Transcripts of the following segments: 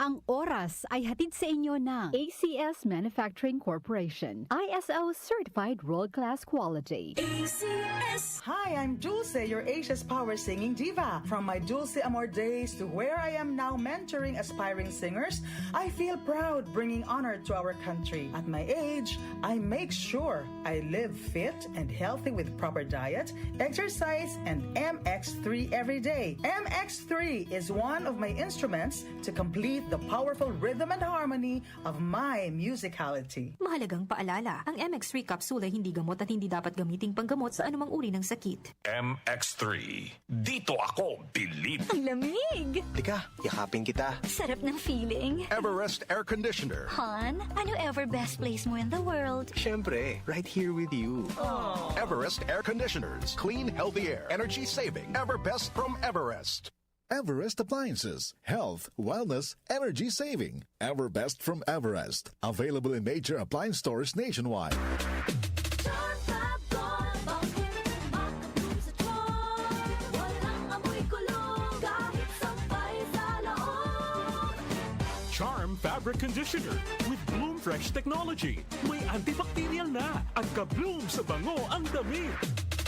Ang oras ay hatid sa inyo ng ACS Manufacturing Corporation. ISO Certified World-Class Quality. ACS. Hi, I'm Dulce, your Asia's power singing diva. From my Dulce Amor days to where I am now mentoring aspiring singers, I feel proud bringing honor to our country. At my age, I make sure I live fit and healthy with proper diet, exercise, and MX3 every day. MX3 is one of my instruments to complete the powerful rhythm and harmony of my musicality. Mahalagang paalala, ang MX3 capsule ay hindi gamot at hindi dapat gamiting panggamot sa anumang uri ng sakit. MX3. Dito ako bilib. Ang lamig! Tika, yakapin kita. Sarap ng feeling. Everest Air Conditioner. Han, ano ever best place mo in the world? Siyempre, right here with you. Everest Air Conditioners. Clean, healthy air. Energy saving. Ever best from Everest. Everest Appliances. Health, wellness, energy saving. Ever best from Everest. Available in major appliance stores nationwide. Charm Fabric Conditioner with Bloom Fresh Technology. May antibacterial na at ka-bloom sa bango ang damit.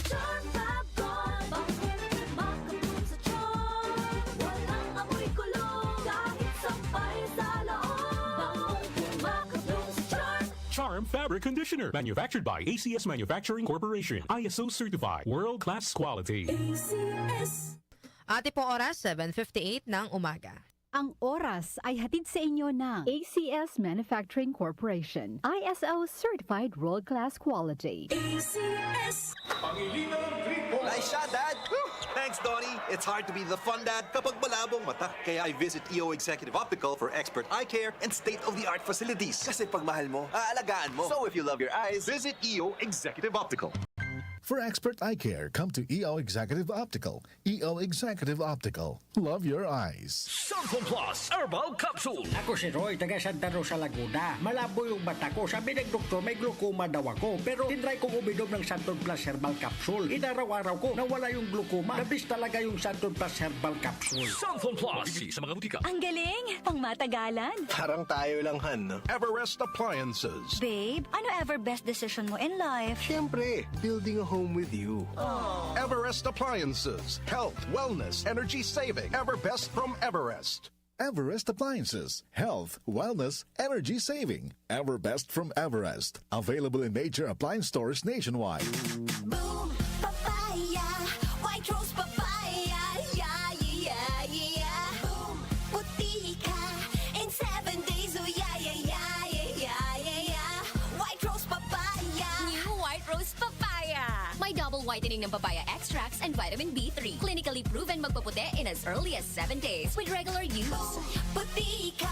Charm Fab Gold, bakit makabloom sa charm? Walang amoy kulong, kahit sampay sa loob. Makabloom sa charm. Charm Fabric Conditioner. Manufactured by ACS Manufacturing Corporation. ISO Certified. World-Class Quality. ACS. Ate po oras, 7:58 ng umaga. Ang oras ay hatid sa inyo ng ACS Manufacturing Corporation. ISO Certified World-Class Quality. ACS. Nice shot, Dad! Thanks, Donnie. It's hard to be the fun dad kapag malabong mata. Kaya I visit EO Executive Optical for expert eye care and state-of-the-art facilities. Kasi pag mahal mo, aalagaan mo. So if you love your eyes, visit EO Executive Optical. For expert eye care, come to EO Executive Optical. EO Executive Optical. Love your eyes. Santon Plus Herbal Capsule. Ako si Roy, taga Santa Rosa, Laguna. Malabo yung mata ko. Sabi ng doktor, may glaucoma daw ako. Pero tinry kong uminom ng Santon Plus Herbal Capsule. Inaraw-araw ko, nawala yung glaucoma. Nabis talaga yung Santon Plus Herbal Capsule. Santon Plus. Bibili sa mga butika. Ang galing! Pang matagalan. Parang tayo lang, Han, no? Everest Appliances. Babe, ano ever best decision mo in life? Siyempre, building a home with you. Everest Appliances. Health, wellness, energy saving. Ever best from Everest. Everest Appliances. Health, wellness, energy saving. Ever best from Everest. Available in major appliance stores nationwide. Boom, papaya, white rose papaya, yeah, yeah, yeah. Boom, puti ka in 7 days, oh yeah, yeah, yeah, yeah, yeah, yeah. White rose papaya. New White Rose Papaya. May double whitening ng papaya extracts and vitamin B3. Clinically proven magpaputi in as early as 7 days with regular use. Boom, puti ka,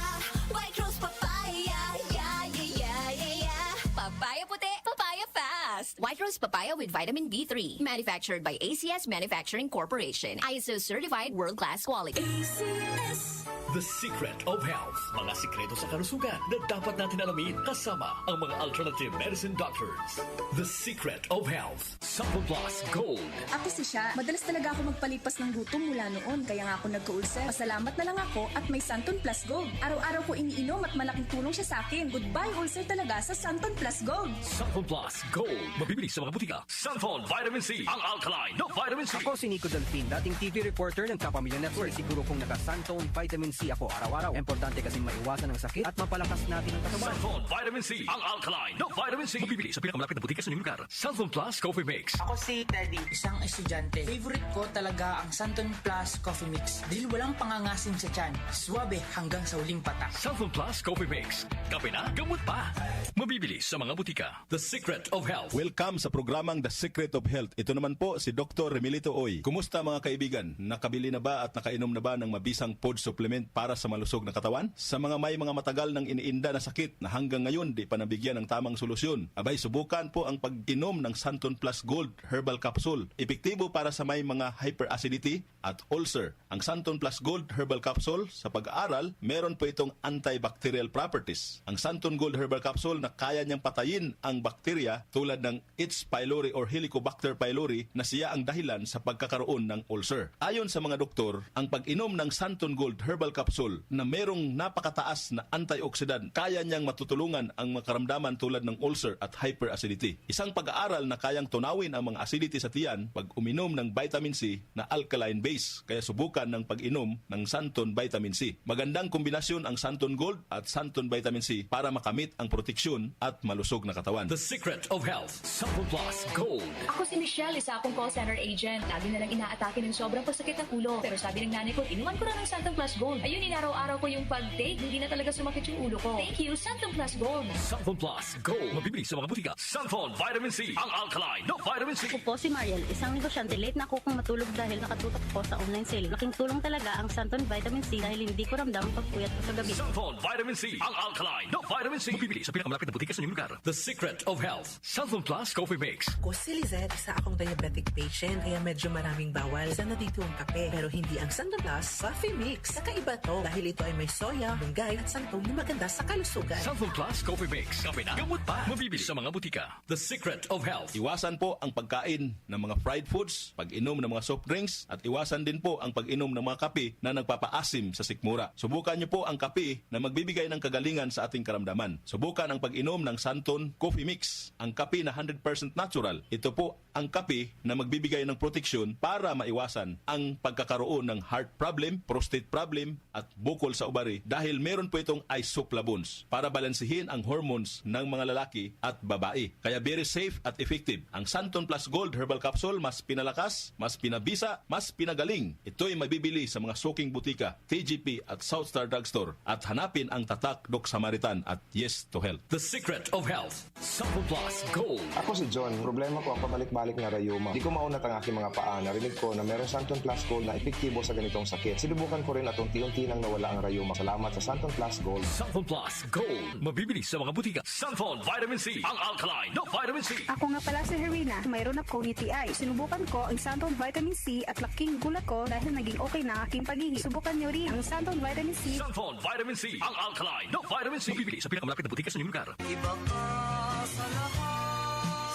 white rose papaya, yeah, yeah, yeah, yeah, yeah. Papaya puti, papaya fast. White Rose Papaya with vitamin B3. Manufactured by ACS Manufacturing Corporation. ISO Certified World-Class Quality. ACS. The Secret of Health. Mga sikreto sa kalusugan na dapat natin alamin kasama ang mga alternative medicine doctors. The Secret of Health. Santon Plus Gold. Ako si Sha. Madalas talaga ako magpalipas ng gutom mula noon, kaya nga ako nagka-ulcer. Pasalamat na lang ako at may Santon Plus Gold. Araw-araw ko iniinom at malaking tulong siya sa akin. Goodbye ulcer talaga sa Santon Plus Gold. Santon Plus Gold. Mabibili sa mga butika. Santon Vitamin C. Ang alkaline na vitamin C. Ako si Nico Delfin, dating TV reporter ng Kapamilya Network. Siguro kung naka-Santon Vitamin C ako araw-araw. Importante kasi maiwasan ang sakit at mapalakas natin ang katawan. Santon Vitamin C. Ang alkaline na vitamin C. Mabibili sa pinakamalapit na butika sa inyong lugar. Santon Plus Coffee Mix. Ako si Teddy, isang estudyante. Favorite ko talaga ang Santon Plus Coffee Mix dahil walang pangangasim sa tiyan. Suwabe hanggang sa huling patak. Santon Plus Coffee Mix. Kape na, gamot pa. Mabibili sa mga butika. The Secret of Health. Welcome sa programang The Secret of Health. Ito naman po si Dr. Remilito Oy. Kumusta mga kaibigan? Nakabili na ba at nakainom na ba ng mabisang food supplement para sa malusog na katawan? Sa mga may mga matagal ng iniinda na sakit na hanggang ngayon di pa nabigyan ng tamang solusyon, abay subukan po ang pag-inom ng Santon Plus Gold Herbal Capsule. Epektibo para sa may mga hyperacidity at ulcer. Ang Santon Plus Gold Herbal Capsule, sa pag-aaral, meron po itong antibacterial properties. Ang Santon Gold Herbal Capsule na kaya niyang patayin ang bakterya tulad ng H. pylori or Helicobacter pylori na siya ang dahilan sa pagkakaroon ng ulcer. Ayon sa mga doktor, ang pag-inom ng Santon Gold Herbal Capsule na merong napakataas na antioxidant, kaya niyang matutulungan ang mga karamdaman tulad ng ulcer at hyperacidity. Isang pag-aaral na kayang tunawin ang mga acidity sa tiyan pag uminom ng vitamin C na alkaline base. Kaya subukan ng pag-inom ng Santon Vitamin C. Magandang kombinasyon ang Santon Gold at Santon Vitamin C para makamit ang proteksyon at malusog na katawan. The Secret of Health, Santon Plus Gold. Ako si Michelle, isa akong call center agent. Lagi na lang inaatake ng sobrang pagsakit ng ulo. Pero sabi ng nanay ko, inuman ko na ng Santon Plus Gold. Ayun, inaraw-araw ko yung pag-take. Hindi na talaga sumakit yung ulo ko. Thank you, Santon Plus Gold. Santon Plus Gold. Mabibili sa mga butika. Santon Vitamin C, ang alkaline no vitamin C. Ako po si Mariel, isang negosyante. Late na ako kung matulog dahil nakatutok ko sa online selling. Laking tulong talaga ang Santon Vitamin C dahil hindi ko ramdam ang pagpuyat ko sa gabi. Santon Vitamin C, ang alkaline no vitamin C. Mabibili sa pinakamalapit na butika sa inyong lugar. The Secret of Health, Santon Plus Coffee Mix. Ako si Lizette, isa akong diabetic patient kaya medyo maraming bawal. Isa na dito ang kape pero hindi ang Santon Plus Coffee Mix. Kakaiba to dahil ito ay may soya, munggay at santong na maganda sa kalusugan. Santon Plus Coffee Mix. Kape na, gamot pa. Mabibili sa mga butika. The Secret of Health. Iwasan po ang pagkain ng mga fried foods, pag-inom ng mga soft drinks, at iwasan din po ang pag-inom ng mga kape na nagpapaasim sa sikmura. Subukan niyo po ang kape na magbibigay ng kagalingan sa ating karamdaman. Subukan ang pag-inom ng Santon Coffee Mix, ang kape na 100% natural. Ito po ang kape na magbibigay ng proteksyon para maiwasan ang pagkakaroon ng heart problem, prostate problem, at bukol sa ubari dahil meron po itong isoflavones para balansihin ang hormones ng mga lalaki at babae. Kaya very safe at effective. Ang Santon Plus Gold Herbal Capsule mas pinalakas, mas pinabisa, mas pinagaling. Ito'y mabibili sa mga suking butika, TGP at Southstar Drugstore at hanapin ang tatak Doc Samaritan at Yes to Health. The Secret of Health, Santon Plus Gold. Ako si John. Problema ko ang pabalik-balik na rayuma. Di ko maunat ang aking mga paa. Narinig ko na meron Santon Plus Gold na epektibo sa ganitong sakit. Sinubukan ko rin at unti-unti nang nawala ang rayuma. Salamat sa Santon Plus Gold. Santon Plus Gold. Mabibili sa mga butika. Santon Vitamin C, ang alkaline no vitamin C. Ako nga pala si Herina. Mayroon akong UTI. Sinubukan ko ang Santon Vitamin C at laking gulat ko dahil naging okay na aking paghihi. Subukan niyo rin ang Santon Vitamin C. Santon Vitamin C, ang alkaline no vitamin C. Mabibili sa pinakamalapit na butika sa inyong lugar. Iba ka sa lahat.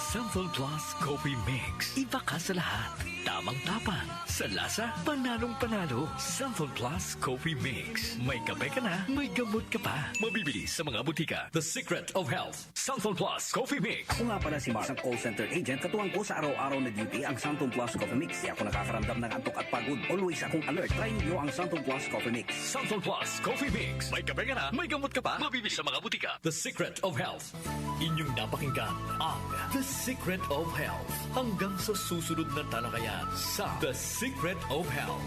Santon Plus Coffee Mix. Iba ka sa lahat. Tamang tapang. Sa lasa, panalong-panalo. Santon Plus Coffee Mix. May kape ka na, may gamot ka pa. Mabibili sa mga butika. The Secret of Health. Santon Plus Coffee Mix. Ako nga pala si Mark, isang call center agent. Katuwang ko sa araw-araw na duty ang Santon Plus Coffee Mix. Di ako nakakaramdam ng antok at pagod. Always akong alert. Try niyo ang Santon Plus Coffee Mix. Santon Plus Coffee Mix. May kape ka na, may gamot ka pa. Mabibili sa mga butika. The Secret of Health. Inyong napakinggan ang The Secret of Health. Hanggang sa susunod na talakayan sa The Secret of Health.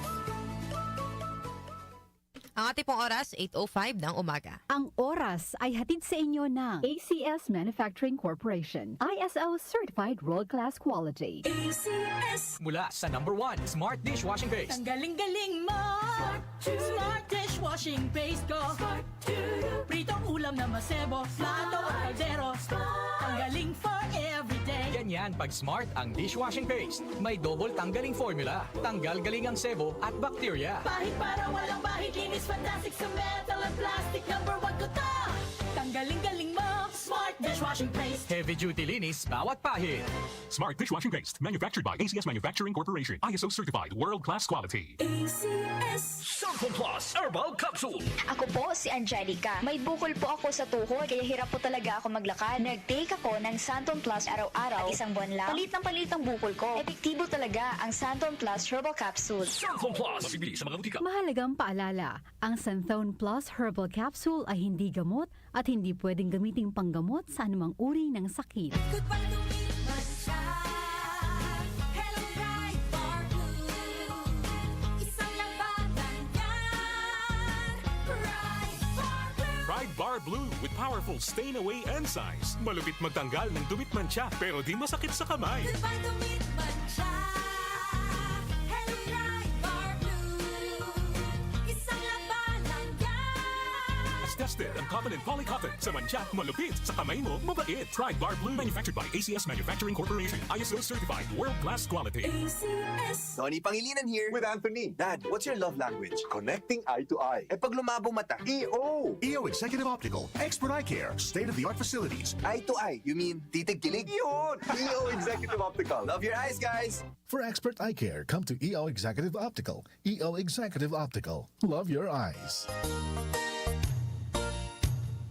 Ang ating pong oras, 8:05 ng umaga. Ang oras ay hatid sa inyo ng ACS Manufacturing Corporation. ISO Certified World-Class Quality. ACS. Mula sa #1 Smart Dishwashing Paste. Ang galing-galing mo. Smart Dishwashing Paste ko. Pritong ulam na masebo. Plato at kaldero. Ang galing for everyday. Ganyan pag Smart ang dishwashing paste. May double tanggaling formula. Tanggal galing ang sebo at bakterya. Bahid para walang bahid. Linis fantastic sa metal at plastic. #1 ko to. Tanggaling-galing mo. Smart Dishwashing Paste. Heavy duty linis bawat pahid. Smart Dishwashing Paste, manufactured by ACS Manufacturing Corporation. ISO certified, world-class quality. ACS. Santon Plus Herbal Capsule. Ako po si Angelica. May bukol po ako sa tuhod kaya hirap po talaga ako maglakad. Nag-take ako ng Santon Plus araw-araw at isang buwan lang. Palit ang bukol ko. Epektibo talaga ang Santon Plus Herbal Capsule. Santon Plus. Mabibili sa mga butika. Mahalagang paalala, ang Santon Plus Herbal Capsule ay hindi gamot at hindi pwedeng gamiting panggamot sa anumang uri ng sakit. Goodbye to me, Masya. Hello, Bright Bar Blue. Isang labanan yan. Bright Bar Blue. Pride Bar Blue with powerful stain-away enzymes. Malupit magtanggal ng dumit mancha pero di masakit sa kamay. Goodbye to me, Masya. Hello, Bright Bar Blue. Isang labanan yan. tested ang cotton and polycotton. Sa mantsa, malupit. Sa kamay mo, mabait. Try Guard Blue. Manufactured by ACS Manufacturing Corporation. ISO certified. World-class quality. Tony Pangilinan here. With Anthony. Dad, what's your love language? Connecting eye to eye. Eh pag lumabo mata? EO! EO Executive Optical. Expert eye care. State-of-the-art facilities. Eye to eye? You mean titig-kilig? Yun! EO Executive Optical. Love your eyes, guys! For expert eye care, come to EO Executive Optical. EO Executive Optical. Love your eyes.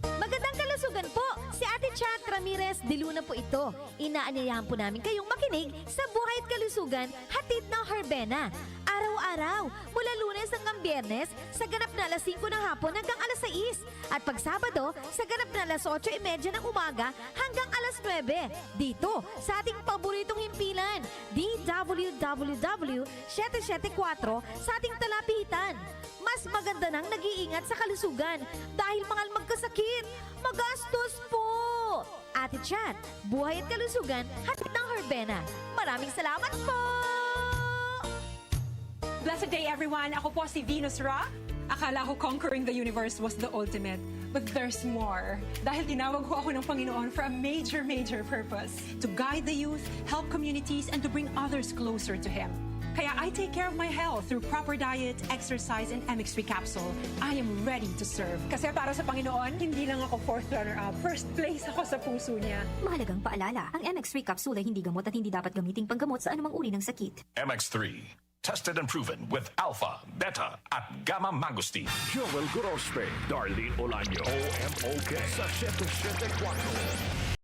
Magandang kalusugan po! Si Ate Chat Ramirez de Luna po ito. Inaanyayahan po namin kayong makinig sa Buhay at Kalusugan, hatid ng Herbena. Araw-araw, mula Lunes hanggang Biyernes, sa ganap na alas 5 ng hapon hanggang alas 6. At pag Sabado, sa ganap na alas 8:30 ng umaga hanggang alas 9. Dito, sa ating paboritong himpilan, DWWW 774 sa ating talapitan. Mas maganda nang nag-iingat sa kalusugan dahil mahal magkasakit. Magastos po! Ate Chat, Buhay at Kalusugan, hatid ng Herbena. Maraming salamat po! Blessed day, everyone. Ako po si Venus Ra. Akala ko conquering the universe was the ultimate. But there's more. Dahil tinawag ko ako ng Panginoon for a major, major purpose. To guide the youth, help communities, and to bring others closer to Him. Kaya I take care of my health through proper diet, exercise, and MX3 capsule. I am ready to serve. Kasi para sa Panginoon, hindi lang ako fourth runner-up. First place ako sa puso niya. Mahalagang paalala, ang MX3 capsule ay hindi gamot at hindi dapat gamiting panggamot sa anumang uri ng sakit. MX3. Tested and proven with alpha, beta, at gamma mangosteen. Joel Gorospe, Darlene Olaño, OMOK sa 774.